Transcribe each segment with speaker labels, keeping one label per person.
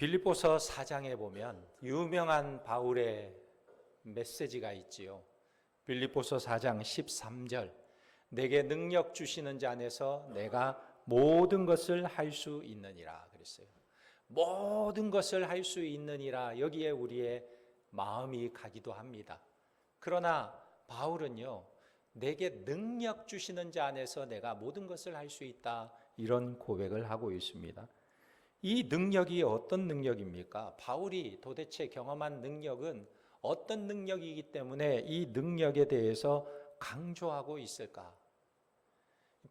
Speaker 1: 빌립보서 4장에 보면 유명한 바울의 메시지가 있지요. 빌립보서 4장 13절, 내게 능력 주시는 자 안에서 내가 모든 것을 할 수 있느니라 그랬어요. 모든 것을 할 수 있느니라, 여기에 우리의 마음이 가기도 합니다. 그러나 바울은요, 내게 능력 주시는 자 안에서 내가 모든 것을 할 수 있다, 이런 고백을 하고 있습니다. 이 능력이 어떤 능력입니까? 바울이 도대체 경험한 능력은 어떤 능력이기 때문에 이 능력에 대해서 강조하고 있을까?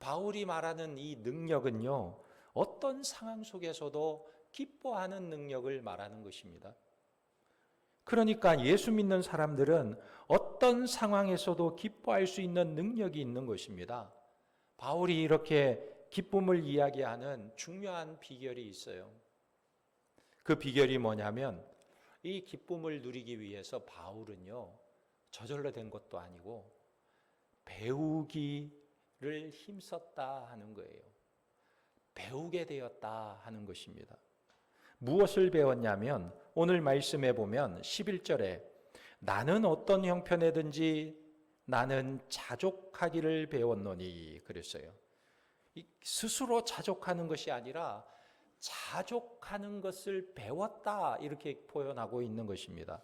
Speaker 1: 바울이 말하는 이 능력은요, 어떤 상황 속에서도 기뻐하는 능력을 말하는 것입니다. 그러니까 예수 믿는 사람들은 어떤 상황에서도 기뻐할 수 있는 능력이 있는 것입니다. 바울이 이렇게 기쁨을 이야기하는 중요한 비결이 있어요. 그 비결이 뭐냐면, 이 기쁨을 누리기 위해서 바울은요, 저절로 된 것도 아니고 배우기를 힘썼다 하는 거예요. 배우게 되었다 하는 것입니다. 무엇을 배웠냐면, 오늘 말씀해 보면 11절에 나는 어떤 형편에든지 나는 자족하기를 배웠노니 그랬어요. 스스로 자족하는 것이 아니라 자족하는 것을 배웠다, 이렇게 표현하고 있는 것입니다.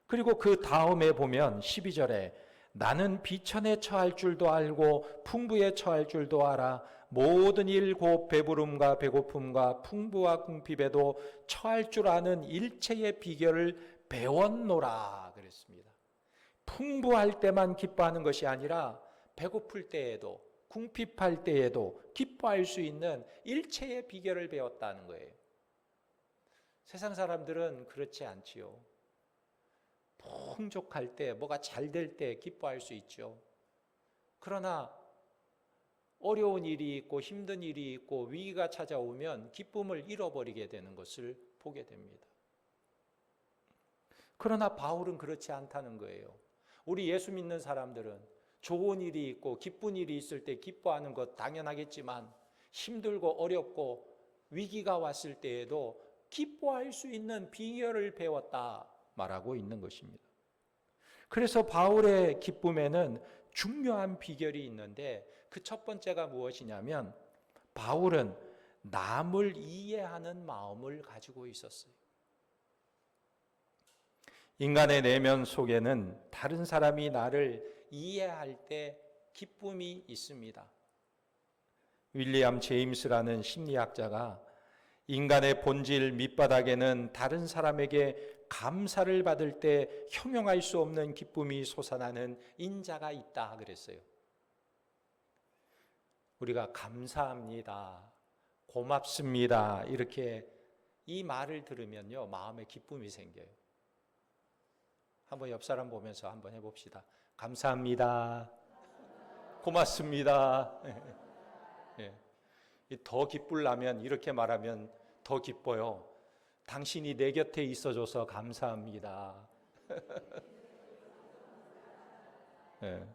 Speaker 1: 그리고 그 다음에 보면 12절에 나는 비천에 처할 줄도 알고 풍부에 처할 줄도 알아 모든 일 곧 배부름과 배고픔과 풍부와 궁핍에도 처할 줄 아는 일체의 비결을 배웠노라 그랬습니다. 풍부할 때만 기뻐하는 것이 아니라 배고플 때에도 궁핍할 때에도 기뻐할 수 있는 일체의 비결을 배웠다는 거예요. 세상 사람들은 그렇지 않지요. 풍족할 때, 뭐가 잘 될 때 기뻐할 수 있죠. 그러나 어려운 일이 있고 힘든 일이 있고 위기가 찾아오면 기쁨을 잃어버리게 되는 것을 보게 됩니다. 그러나 바울은 그렇지 않다는 거예요. 우리 예수 믿는 사람들은 좋은 일이 있고 기쁜 일이 있을 때 기뻐하는 것 당연하겠지만, 힘들고 어렵고 위기가 왔을 때에도 기뻐할 수 있는 비결을 배웠다 말하고 있는 것입니다. 그래서 바울의 기쁨에는 중요한 비결이 있는데, 그 첫 번째가 무엇이냐면, 바울은 남을 이해하는 마음을 가지고 있었어요. 인간의 내면 속에는 다른 사람이 나를 이해할 때 기쁨이 있습니다. 윌리엄 제임스라는 심리학자가 인간의 본질 밑바닥에는 다른 사람에게 감사를 받을 때 형용할 수 없는 기쁨이 솟아나는 인자가 있다 그랬어요. 우리가 감사합니다, 고맙습니다, 이렇게 이 말을 들으면요, 마음에 기쁨이 생겨요. 한번 옆 사람 보면서 한번 해봅시다. 감사합니다, 고맙습니다. 예. 더 기쁠라면 이렇게 말하면 더 기뻐요. 당신이 내 곁에 있어줘서 감사합니다. 예.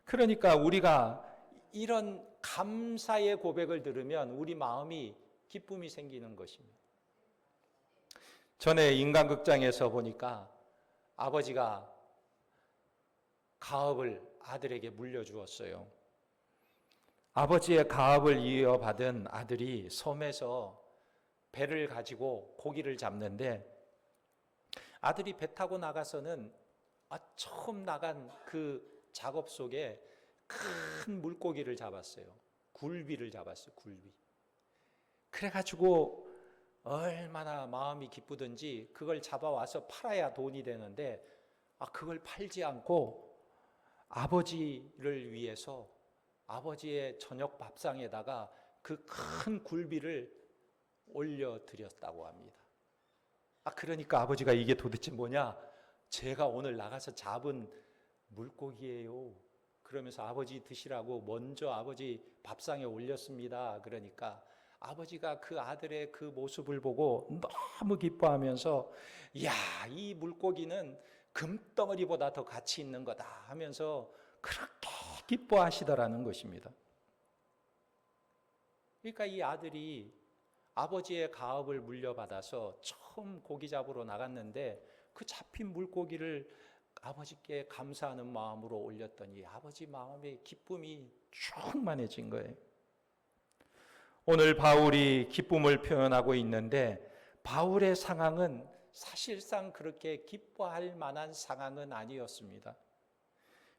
Speaker 1: 그러니까 우리가 이런 감사의 고백을 들으면 우리 마음이 기쁨이 생기는 것입니다. 전에 인간극장에서 보니까 아버지가 가업을 아들에게 물려주었어요. 아버지의 가업을 이어받은 아들이 섬에서 배를 가지고 고기를 잡는데, 아들이 배 타고 나가서는 처음 나간 그 작업 속에 큰 물고기를 잡았어요. 굴비를 잡았어요. 굴비. 그래가지고 얼마나 마음이 기쁘든지 그걸 잡아와서 팔아야 돈이 되는데, 그걸 팔지 않고 아버지를 위해서 아버지의 저녁 밥상에다가 그 큰 굴비를 올려드렸다고 합니다. 그러니까 아버지가 이게 도대체 뭐냐? 제가 오늘 나가서 잡은 물고기예요. 그러면서 아버지 드시라고 먼저 아버지 밥상에 올렸습니다. 그러니까 아버지가 그 아들의 그 모습을 보고 너무 기뻐하면서, 야, 이 물고기는 금덩어리보다 더 가치 있는 거다 하면서 그렇게 기뻐하시더라는 것입니다. 그러니까 이 아들이 아버지의 가업을 물려받아서 처음 고기 잡으러 나갔는데 그 잡힌 물고기를 아버지께 감사하는 마음으로 올렸더니 아버지 마음에 기쁨이 충만해진 거예요. 오늘 바울이 기쁨을 표현하고 있는데 바울의 상황은 사실상 그렇게 기뻐할 만한 상황은 아니었습니다.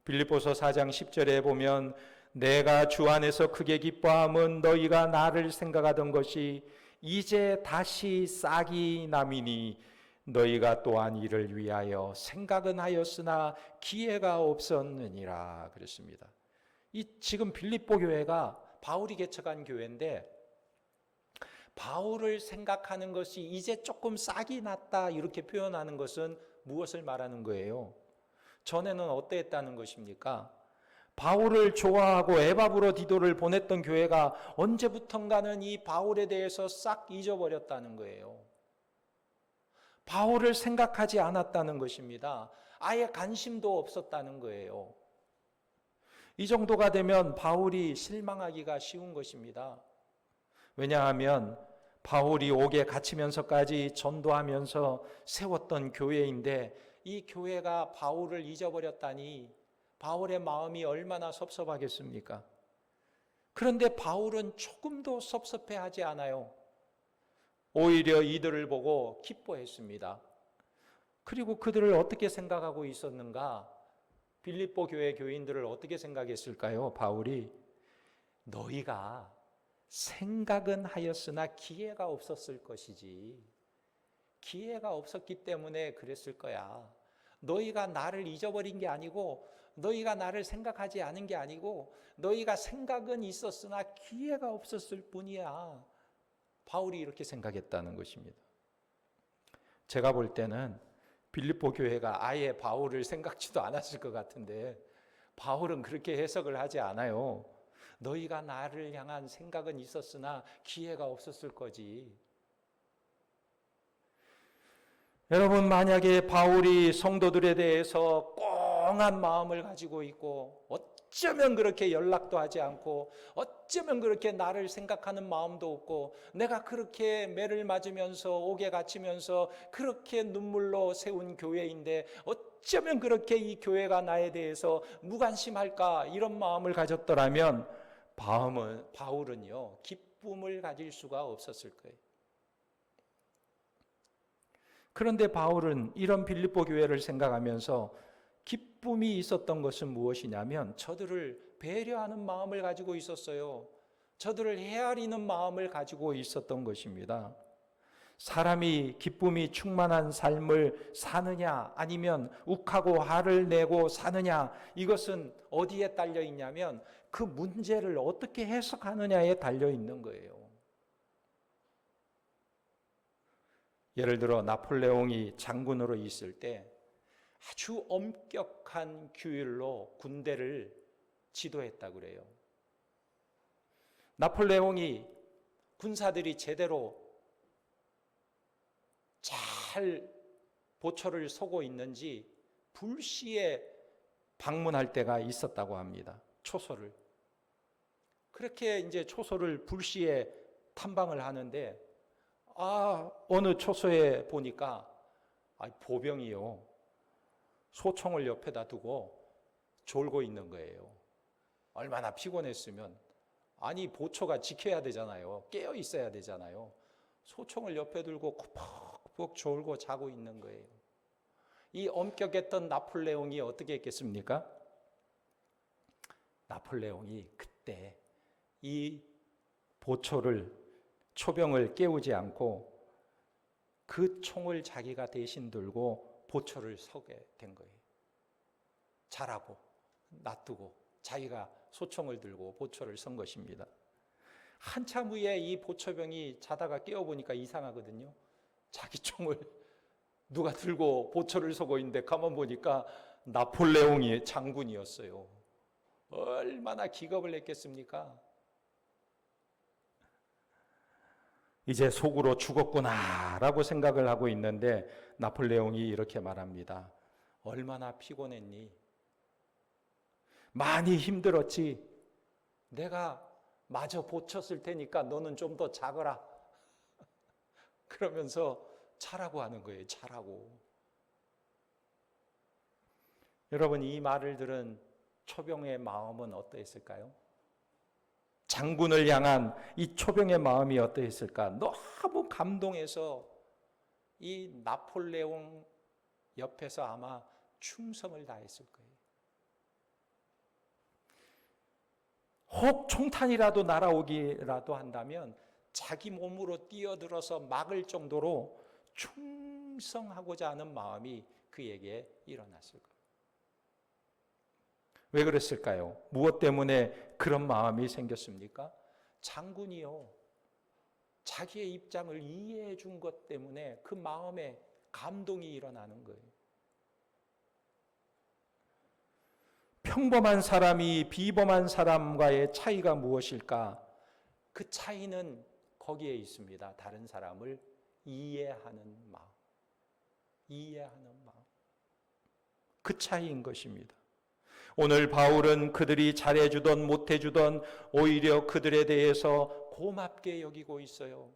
Speaker 1: 빌립보서 4장 10절에 보면 내가 주 안에서 크게 기뻐함은 너희가 나를 생각하던 것이 이제 다시 싹이 남이니 너희가 또한 이를 위하여 생각은 하였으나 기회가 없었느니라 그랬습니다. 이 지금 빌립보 교회가 바울이 개척한 교회인데 바울을 생각하는 것이 이제 조금 싹이 났다 이렇게 표현하는 것은 무엇을 말하는 거예요? 전에는 어땠다는 것입니까? 바울을 좋아하고 에바브로디도를 보냈던 교회가 언제부턴가는 이 바울에 대해서 싹 잊어버렸다는 거예요. 바울을 생각하지 않았다는 것입니다. 아예 관심도 없었다는 거예요. 이 정도가 되면 바울이 실망하기가 쉬운 것입니다. 왜냐하면 바울이 옥에 갇히면서까지 전도하면서 세웠던 교회인데 이 교회가 바울을 잊어버렸다니 바울의 마음이 얼마나 섭섭하겠습니까? 그런데 바울은 조금도 섭섭해하지 않아요. 오히려 이들을 보고 기뻐했습니다. 그리고 그들을 어떻게 생각하고 있었는가? 빌립보 교회 교인들을 어떻게 생각했을까요? 바울이 너희가 생각은 하였으나 기회가 없었을 것이지. 기회가 없었기 때문에 그랬을 거야. 너희가 나를 잊어버린 게 아니고 너희가 나를 생각하지 않은 게 아니고 너희가 생각은 있었으나 기회가 없었을 뿐이야. 바울이 이렇게 생각했다는 것입니다. 제가 볼 때는 빌립보 교회가 아예 바울을 생각지도 않았을 것 같은데 바울은 그렇게 해석을 하지 않아요. 너희가 나를 향한 생각은 있었으나 기회가 없었을 거지. 여러분, 만약에 바울이 성도들에 대해서 꽁한 마음을 가지고 있고 어쩌면 그렇게 연락도 하지 않고 어쩌면 그렇게 나를 생각하는 마음도 없고 내가 그렇게 매를 맞으면서 옥에 갇히면서 그렇게 눈물로 세운 교회인데 어쩌면 그렇게 이 교회가 나에 대해서 무관심할까 이런 마음을 가졌더라면 바울은요 기쁨을 가질 수가 없었을 거예요. 그런데 바울은 이런 빌립보 교회를 생각하면서 기쁨이 있었던 것은 무엇이냐면 저들을 배려하는 마음을 가지고 있었어요. 저들을 헤아리는 마음을 가지고 있었던 것입니다. 사람이 기쁨이 충만한 삶을 사느냐 아니면 욱하고 화를 내고 사느냐 이것은 어디에 달려 있냐면 그 문제를 어떻게 해석하느냐에 달려 있는 거예요. 예를 들어 나폴레옹이 장군으로 있을 때 아주 엄격한 규율로 군대를 지도했다고 그래요. 나폴레옹이 군사들이 제대로 잘 보초를 서고 있는지 불시에 방문할 때가 있었다고 합니다. 초소를. 그렇게 이제 초소를 불시에 탐방을 하는데 어느 초소에 보니까 보병이요. 소총을 옆에다 두고 졸고 있는 거예요. 얼마나 피곤했으면 보초가 지켜야 되잖아요. 깨어 있어야 되잖아요. 소총을 옆에 들고 푹푹 졸고 자고 있는 거예요. 이 엄격했던 나폴레옹이 어떻게 했겠습니까? 나폴레옹이 그때 이 초병을 깨우지 않고 그 총을 자기가 대신 들고 보초를 서게 된 거예요. 자라고 놔두고 자기가 소총을 들고 보초를 선 것입니다. 한참 후에 이 보초병이 자다가 깨어보니까 이상하거든요. 자기 총을 누가 들고 보초를 서고 있는데 가만 보니까 나폴레옹이 장군이었어요. 얼마나 기겁을 했겠습니까? 이제 속으로 죽었구나라고 생각을 하고 있는데 나폴레옹이 이렇게 말합니다. 얼마나 피곤했니? 많이 힘들었지? 내가 마저 보쳤을 테니까 너는 좀 더 자거라. 그러면서 차라고 하는 거예요. 차라고. 여러분, 이 말을 들은 초병의 마음은 어떠했을까요? 장군을 향한 이 초병의 마음이 어떠했을까? 너무 감동해서 이 나폴레옹 옆에서 아마 충성을 다했을 거예요. 혹 총탄이라도 날아오기라도 한다면 자기 몸으로 뛰어들어서 막을 정도로 충성하고자 하는 마음이 그에게 일어났을 거예요. 왜 그랬을까요? 무엇 때문에 그런 마음이 생겼습니까? 장군이요, 자기의 입장을 이해해 준 것 때문에 그 마음에 감동이 일어나는 거예요. 평범한 사람이 비범한 사람과의 차이가 무엇일까? 그 차이는 거기에 있습니다. 다른 사람을 이해하는 마음. 이해하는 마음. 그 차이인 것입니다. 오늘 바울은 그들이 잘해주던 못해주던 오히려 그들에 대해서 고맙게 여기고 있어요.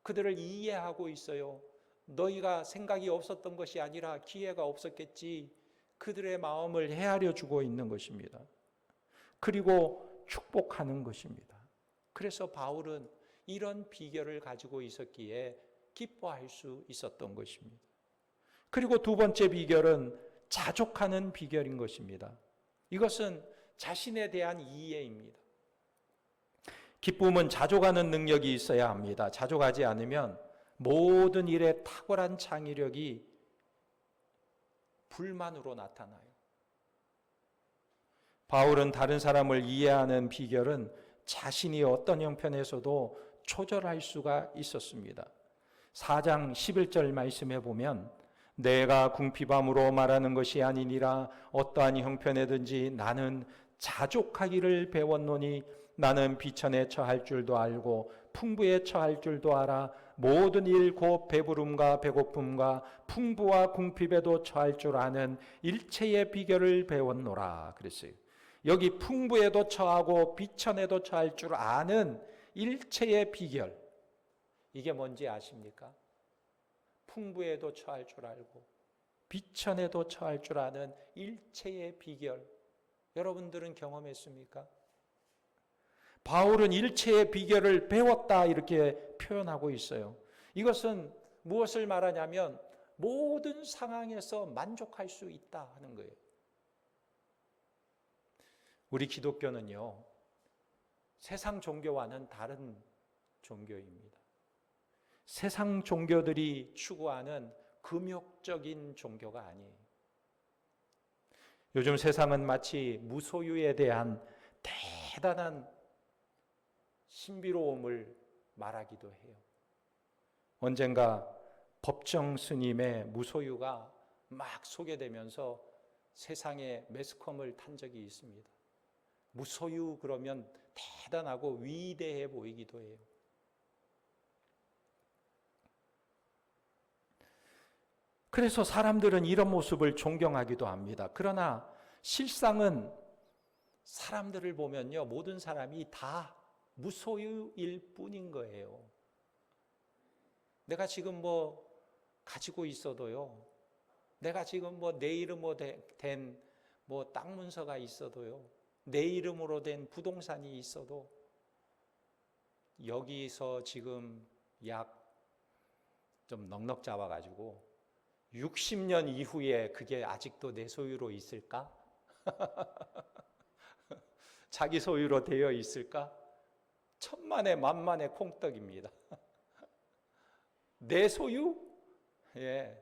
Speaker 1: 그들을 이해하고 있어요. 너희가 생각이 없었던 것이 아니라 기회가 없었겠지. 그들의 마음을 헤아려 주고 있는 것입니다. 그리고 축복하는 것입니다. 그래서 바울은 이런 비결을 가지고 있었기에 기뻐할 수 있었던 것입니다. 그리고 두 번째 비결은 자족하는 비결인 것입니다. 이것은 자신에 대한 이해입니다. 기쁨은 자족하는 능력이 있어야 합니다. 자족하지 않으면 모든 일에 탁월한 창의력이 불만으로 나타나요. 바울은 다른 사람을 이해하는 비결은 자신이 어떤 형편에서도 초절할 수가 있었습니다. 4장 11절 말씀해 보면 내가 궁핍함으로 말하는 것이 아니니라 어떠한 형편에든지 나는 자족하기를 배웠노니 나는 비천에 처할 줄도 알고 풍부에 처할 줄도 알아 모든 일 곧 배부름과 배고픔과 풍부와 궁핍에도 처할 줄 아는 일체의 비결을 배웠노라 그랬어요. 여기 풍부에도 처하고 비천에도 처할 줄 아는 일체의 비결, 이게 뭔지 아십니까? 풍부에도 처할 줄 알고 비천에도 처할 줄 아는 일체의 비결, 여러분들은 경험했습니까? 바울은 일체의 비결을 배웠다 이렇게 표현하고 있어요. 이것은 무엇을 말하냐면 모든 상황에서 만족할 수 있다 하는 거예요. 우리 기독교는요, 세상 종교와는 다른 종교입니다. 세상 종교들이 추구하는 금욕적인 종교가 아니에요. 요즘 세상은 마치 무소유에 대한 대단한 신비로움을 말하기도 해요. 언젠가 법정 스님의 무소유가 막 소개되면서 세상에 매스컴을 탄 적이 있습니다. 무소유 그러면 대단하고 위대해 보이기도 해요. 그래서 사람들은 이런 모습을 존경하기도 합니다. 그러나 실상은 사람들을 보면요, 모든 사람이 다 무소유일 뿐인 거예요. 내가 지금 뭐 가지고 있어도요, 내가 지금 뭐 내 이름으로 된 뭐 땅 문서가 있어도요, 내 이름으로 된 부동산이 있어도 여기서 지금 약 좀 넉넉 잡아가지고 60년 이후에 그게 아직도 내 소유로 있을까? 자기 소유로 되어 있을까? 천만에 만만의 콩떡입니다. 내 소유? 예,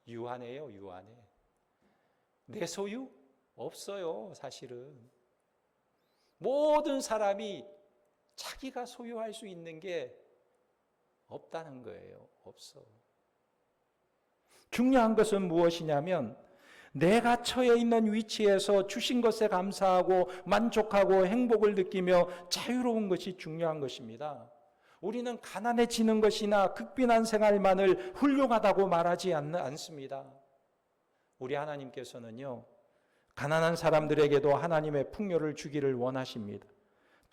Speaker 1: 유한해요, 유한해. 내 소유? 없어요, 사실은. 모든 사람이 자기가 소유할 수 있는 게 없다는 거예요. 없어. 중요한 것은 무엇이냐면 내가 처해 있는 위치에서 주신 것에 감사하고 만족하고 행복을 느끼며 자유로운 것이 중요한 것입니다. 우리는 가난해지는 것이나 극빈한 생활만을 훌륭하다고 말하지 않습니다. 우리 하나님께서는요, 가난한 사람들에게도 하나님의 풍요를 주기를 원하십니다.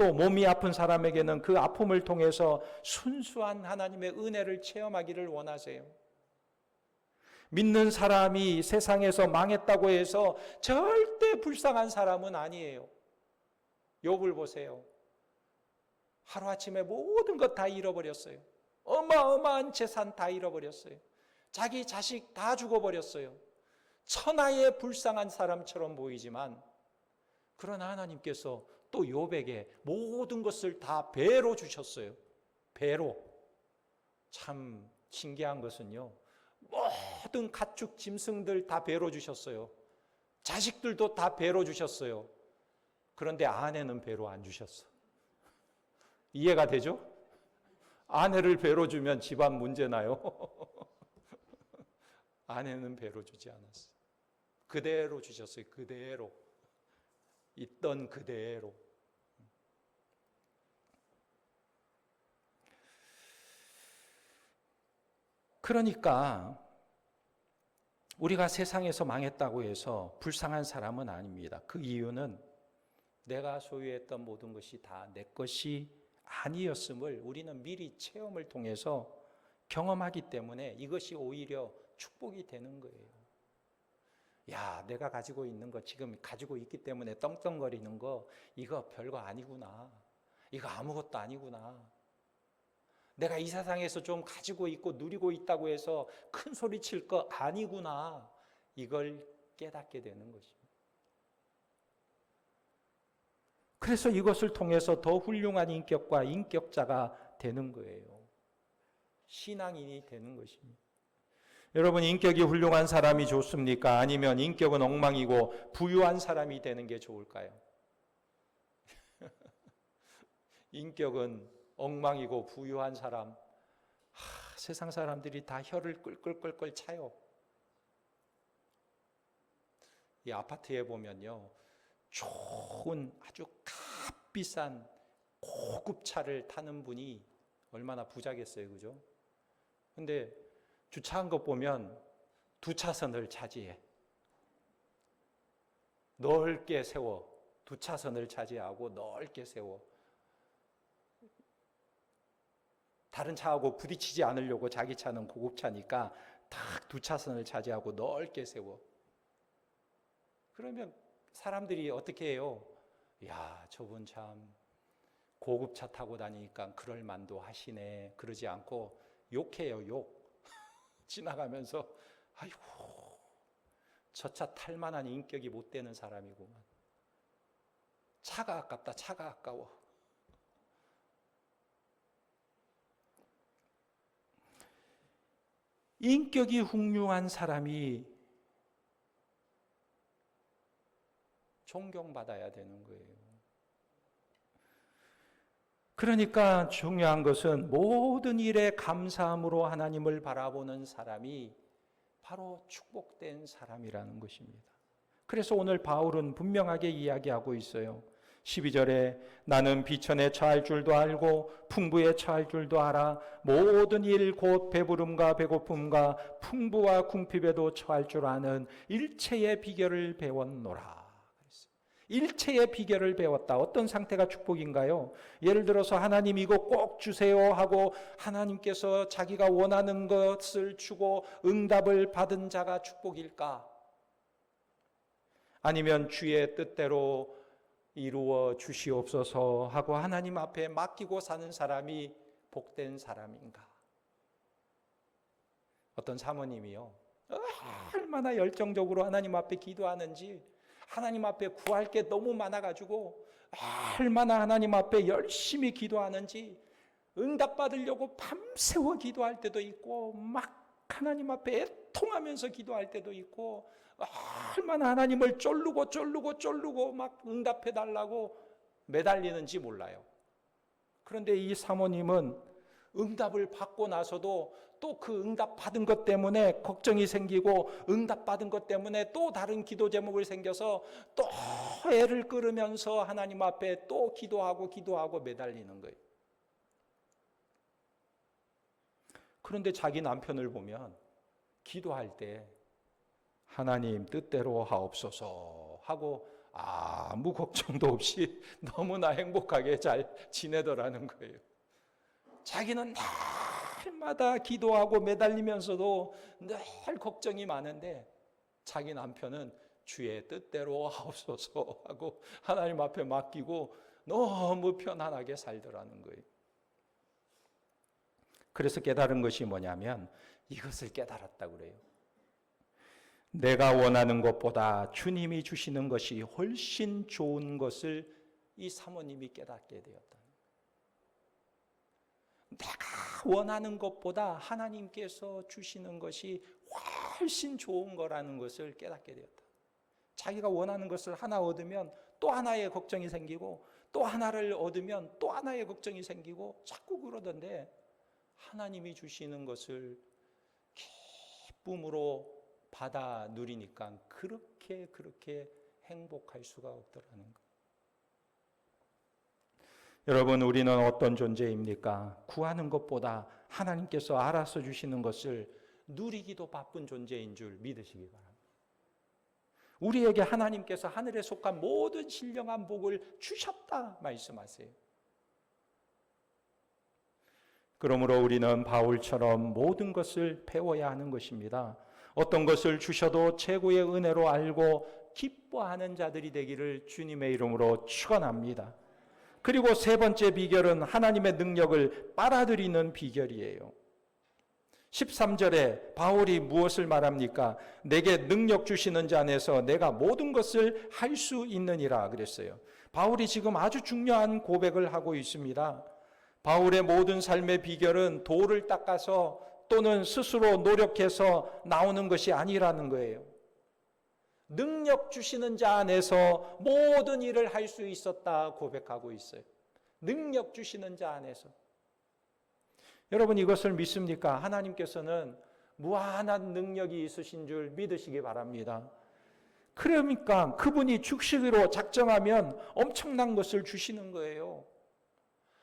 Speaker 1: 또 몸이 아픈 사람에게는 그 아픔을 통해서 순수한 하나님의 은혜를 체험하기를 원하세요. 믿는 사람이 세상에서 망했다고 해서 절대 불쌍한 사람은 아니에요. 욥을 보세요. 하루아침에 모든 것 다 잃어버렸어요. 어마어마한 재산 다 잃어버렸어요. 자기 자식 다 죽어버렸어요. 천하의 불쌍한 사람처럼 보이지만 그러나 하나님께서 또 욥에게 모든 것을 다 배로 주셨어요. 배로. 참 신기한 것은요, 모든 가축 짐승들 다 배로 주셨어요. 자식들도 다 배로 주셨어요. 그런데 아내는 배로 안 주셨어. 이해가 되죠? 아내를 배로 주면 집안 문제 나요. 아내는 배로 주지 않았어요. 그대로 주셨어요. 그대로. 있던 그대로. 그러니까 우리가 세상에서 망했다고 해서 불쌍한 사람은 아닙니다. 그 이유는 내가 소유했던 모든 것이 다 내 것이 아니었음을 우리는 미리 체험을 통해서 경험하기 때문에 이것이 오히려 축복이 되는 거예요. 야, 내가 가지고 있는 거, 지금 가지고 있기 때문에 떵떵거리는 거, 이거 별거 아니구나. 이거 아무것도 아니구나. 내가 이 세상에서 좀 가지고 있고 누리고 있다고 해서 큰 소리 칠 거 아니구나. 이걸 깨닫게 되는 것입니다. 그래서 이것을 통해서 더 훌륭한 인격과 인격자가 되는 거예요. 신앙인이 되는 것입니다. 여러분, 인격이 훌륭한 사람이 좋습니까? 아니면 인격은 엉망이고 부유한 사람이 되는 게 좋을까요? 인격은 엉망이고 부유한 사람, 세상 사람들이 다 혀를 끌끌끌끌 차요. 이 아파트에 보면요, 좋은 아주 값비싼 고급 차를 타는 분이 얼마나 부자겠어요, 그죠? 근데 주차한 것 보면 2차선을 차지해. 넓게 세워. 2차선을 차지하고 넓게 세워. 다른 차하고 부딪히지 않으려고, 자기 차는 고급차니까 딱 2차선을 차지하고 넓게 세워. 그러면 사람들이 어떻게 해요? 야, 저분 참 고급차 타고 다니니까 그럴 만도 하시네. 그러지 않고 욕해요, 욕. 지나가면서 아이고, 저 차 탈 만한 인격이 못 되는 사람이구만. 차가 아깝다, 차가 아까워. 인격이 훌륭한 사람이 존경받아야 되는 거예요. 그러니까 중요한 것은 모든 일에 감사함으로 하나님을 바라보는 사람이 바로 축복된 사람이라는 것입니다. 그래서 오늘 바울은 분명하게 이야기하고 있어요. 12절에 나는 비천에 처할 줄도 알고 풍부에 처할 줄도 알아 모든 일 곧 배부름과 배고픔과 풍부와 궁핍에도 처할 줄 아는 일체의 비결을 배웠노라. 일체의 비결을 배웠다. 어떤 상태가 축복인가요? 예를 들어서 하나님 이거 꼭 주세요 하고 하나님께서 자기가 원하는 것을 주고 응답을 받은 자가 축복일까? 아니면 주의 뜻대로 이루어 주시옵소서 하고 하나님 앞에 맡기고 사는 사람이 복된 사람인가? 어떤 사모님이요, 얼마나 열정적으로 하나님 앞에 기도하는지, 하나님 앞에 구할 게 너무 많아가지고 얼마나 하나님 앞에 열심히 기도하는지, 응답받으려고 밤새워 기도할 때도 있고 막 하나님 앞에 애통하면서 기도할 때도 있고, 얼마나 하나님을 쫄르고 막 응답해달라고 매달리는지 몰라요. 그런데 이 사모님은 응답을 받고 나서도 또 그 응답 받은 것 때문에 걱정이 생기고 응답 받은 것 때문에 또 다른 기도 제목을 생겨서 또 애를 끌으면서 하나님 앞에 또 기도하고 매달리는 거예요. 그런데 자기 남편을 보면 기도할 때 하나님 뜻대로 하옵소서 하고 아무 걱정도 없이 너무나 행복하게 잘 지내더라는 거예요. 자기는 날마다 기도하고 매달리면서도 늘 걱정이 많은데 자기 남편은 주의 뜻대로 하옵소서 하고 하나님 앞에 맡기고 너무 편안하게 살더라는 거예요. 그래서 깨달은 것이 뭐냐면 이것을 깨달았다고 그래요. 내가 원하는 것보다 주님이 주시는 것이 훨씬 좋은 것을 이 사모님이 깨닫게 되었다. 내가 원하는 것보다 하나님께서 주시는 것이 훨씬 좋은 거라는 것을 깨닫게 되었다. 자기가 원하는 것을 하나 얻으면 또 하나의 걱정이 생기고 또 하나를 얻으면 또 하나의 걱정이 생기고 자꾸 그러던데 하나님이 주시는 것을 기쁨으로 받아 누리니까 그렇게 행복할 수가 없더라는 거예요. 여러분, 우리는 어떤 존재입니까? 구하는 것보다 하나님께서 알아서 주시는 것을 누리기도 바쁜 존재인 줄 믿으시기 바랍니다. 우리에게 하나님께서 하늘에 속한 모든 신령한 복을 주셨다 말씀하세요. 그러므로 우리는 바울처럼 모든 것을 배워야 하는 것입니다. 어떤 것을 주셔도 최고의 은혜로 알고 기뻐하는 자들이 되기를 주님의 이름으로 축원합니다. 그리고 세 번째 비결은 하나님의 능력을 빨아들이는 비결이에요. 13절에 바울이 무엇을 말합니까? 내게 능력 주시는 자 안에서 내가 모든 것을 할 수 있느니라 그랬어요. 바울이 지금 아주 중요한 고백을 하고 있습니다. 바울의 모든 삶의 비결은 돌을 닦아서 또는 스스로 노력해서 나오는 것이 아니라는 거예요. 능력 주시는 자 안에서 모든 일을 할 수 있었다 고백하고 있어요. 능력 주시는 자 안에서. 여러분, 이것을 믿습니까? 하나님께서는 무한한 능력이 있으신 줄 믿으시기 바랍니다. 그러니까 그분이 주시기로 작정하면 엄청난 것을 주시는 거예요.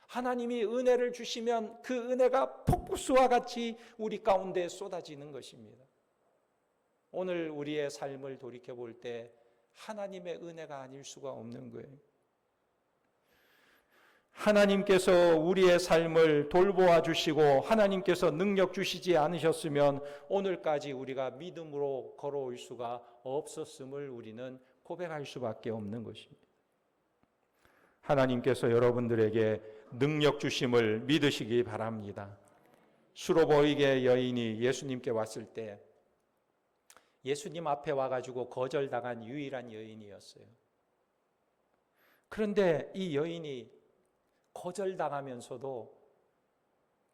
Speaker 1: 하나님이 은혜를 주시면 그 은혜가 폭포수와 같이 우리 가운데 쏟아지는 것입니다. 오늘 우리의 삶을 돌이켜볼 때 하나님의 은혜가 아닐 수가 없는 거예요. 하나님께서 우리의 삶을 돌보아 주시고 하나님께서 능력 주시지 않으셨으면 오늘까지 우리가 믿음으로 걸어올 수가 없었음을 우리는 고백할 수밖에 없는 것입니다. 하나님께서 여러분들에게 능력 주심을 믿으시기 바랍니다. 수로보이게 여인이 예수님께 왔을 때 예수님 앞에 와가지고 거절당한 유일한 여인이었어요. 그런데 이 여인이 거절당하면서도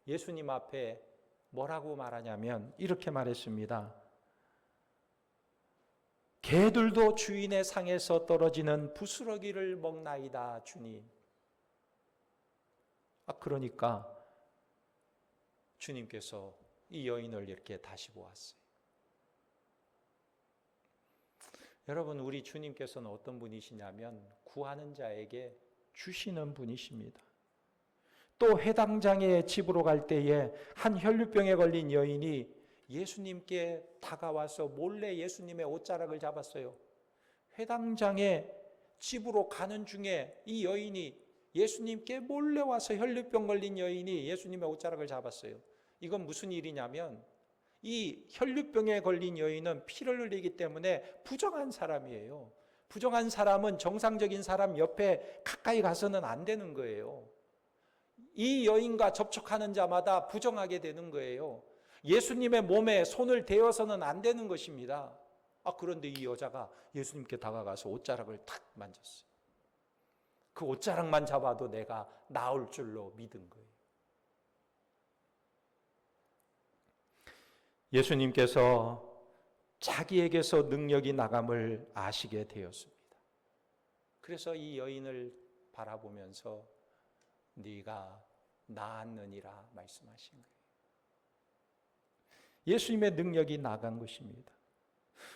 Speaker 1: 예수님 앞에 뭐라고 말하냐면 이렇게 말했습니다. 개들도 주인의 상에서 떨어지는 부스러기를 먹나이다 주님. 그러니까 주님께서 이 여인을 이렇게 다시 보았어요. 여러분, 우리 주님께서는 어떤 분이시냐면 구하는 자에게 주시는 분이십니다. 또 회당장의 집으로 갈 때에 한 혈류병에 걸린 여인이 예수님께 다가와서 몰래 예수님의 옷자락을 잡았어요. 회당장의 집으로 가는 중에 이 여인이 예수님께 몰래 와서 혈류병 걸린 여인이 예수님의 옷자락을 잡았어요. 이건 무슨 일이냐면 이 혈류병에 걸린 여인은 피를 흘리기 때문에 부정한 사람이에요. 부정한 사람은 정상적인 사람 옆에 가까이 가서는 안 되는 거예요. 이 여인과 접촉하는 자마다 부정하게 되는 거예요. 예수님의 몸에 손을 대어서는 안 되는 것입니다. 그런데 이 여자가 예수님께 다가가서 옷자락을 탁 만졌어요. 그 옷자락만 잡아도 내가 나을 줄로 믿은 거예요. 예수님께서 자기에게서 능력이 나감을 아시게 되었습니다. 그래서 이 여인을 바라보면서 네가 나았느니라 말씀하신 거예요. 예수님의 능력이 나간 것입니다.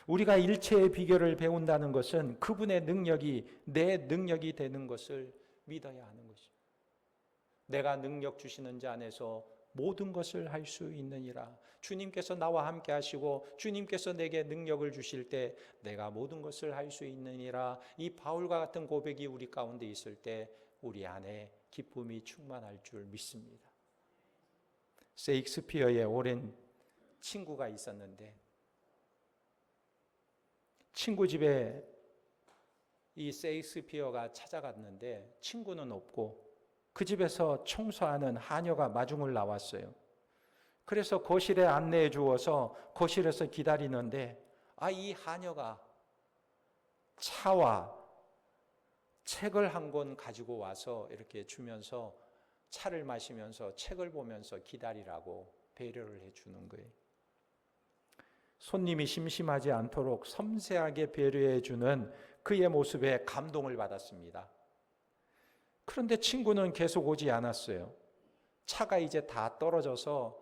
Speaker 1: 우리가 일체의 비결을 배운다는 것은 그분의 능력이 내 능력이 되는 것을 믿어야 하는 것입니다. 내가 능력 주시는 자 안에서 모든 것을 할 수 있느니라. 주님께서 나와 함께 하시고 주님께서 내게 능력을 주실 때 내가 모든 것을 할 수 있느니라. 이 바울과 같은 고백이 우리 가운데 있을 때 우리 안에 기쁨이 충만할 줄 믿습니다. 셰익스피어의 오랜 친구가 있었는데 친구 집에 이 셰익스피어가 찾아갔는데 친구는 없고 그 집에서 청소하는 하녀가 마중을 나왔어요. 그래서 거실에 안내해 주어서 거실에서 기다리는데 이 하녀가 차와 책을 한 권 가지고 와서 이렇게 주면서 차를 마시면서 책을 보면서 기다리라고 배려를 해주는 거예요. 손님이 심심하지 않도록 섬세하게 배려해주는 그의 모습에 감동을 받았습니다. 그런데 친구는 계속 오지 않았어요. 차가 이제 다 떨어져서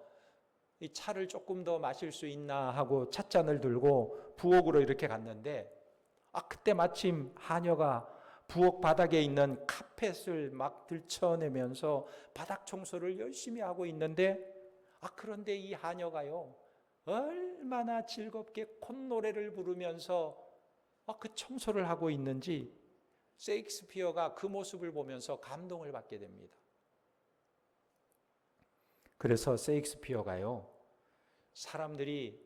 Speaker 1: 이 차를 조금 더 마실 수 있나 하고 찻잔을 들고 부엌으로 이렇게 갔는데 그때 마침 하녀가 부엌 바닥에 있는 카펫을 막 들춰내면서 바닥 청소를 열심히 하고 있는데 그런데 이 하녀가요 얼마나 즐겁게 콧노래를 부르면서 그 청소를 하고 있는지 셰익스피어가 그 모습을 보면서 감동을 받게 됩니다. 그래서 셰익스피어가요 사람들이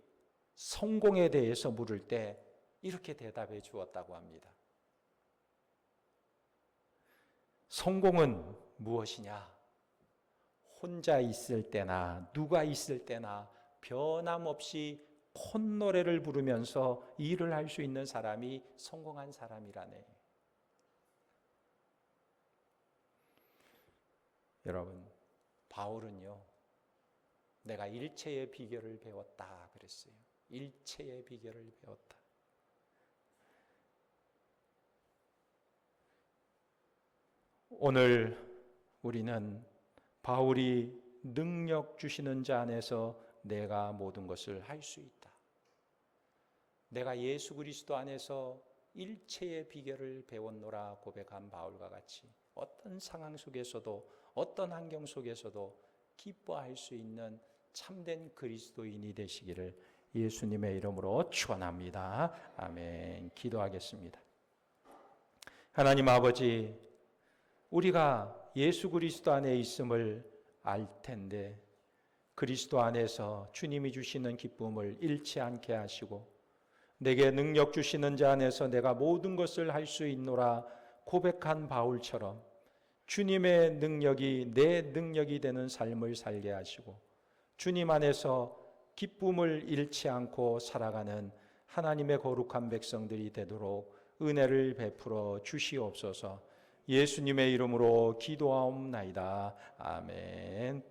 Speaker 1: 성공에 대해서 물을 때 이렇게 대답해 주었다고 합니다. 성공은 무엇이냐? 혼자 있을 때나 누가 있을 때나 변함없이 콧노래를 부르면서 일을 할 수 있는 사람이 성공한 사람이라네. 여러분, 바울은요, 내가 일체의 비결을 배웠다 그랬어요. 일체의 비결을 배웠다. 오늘 우리는 바울이 능력 주시는 자 안에서 내가 모든 것을 할 수 있다. 내가 예수 그리스도 안에서 일체의 비결을 배웠노라 고백한 바울과 같이 어떤 상황 속에서도 어떤 환경 속에서도 기뻐할 수 있는 참된 그리스도인이 되시기를 예수님의 이름으로 축원합니다. 아멘. 기도하겠습니다. 하나님 아버지, 우리가 예수 그리스도 안에 있음을 알 텐데 그리스도 안에서 주님이 주시는 기쁨을 잃지 않게 하시고 내게 능력 주시는 자 안에서 내가 모든 것을 할 수 있노라 고백한 바울처럼 주님의 능력이 내 능력이 되는 삶을 살게 하시고 주님 안에서 기쁨을 잃지 않고 살아가는 하나님의 거룩한 백성들이 되도록 은혜를 베풀어 주시옵소서. 예수님의 이름으로 기도하옵나이다. 아멘.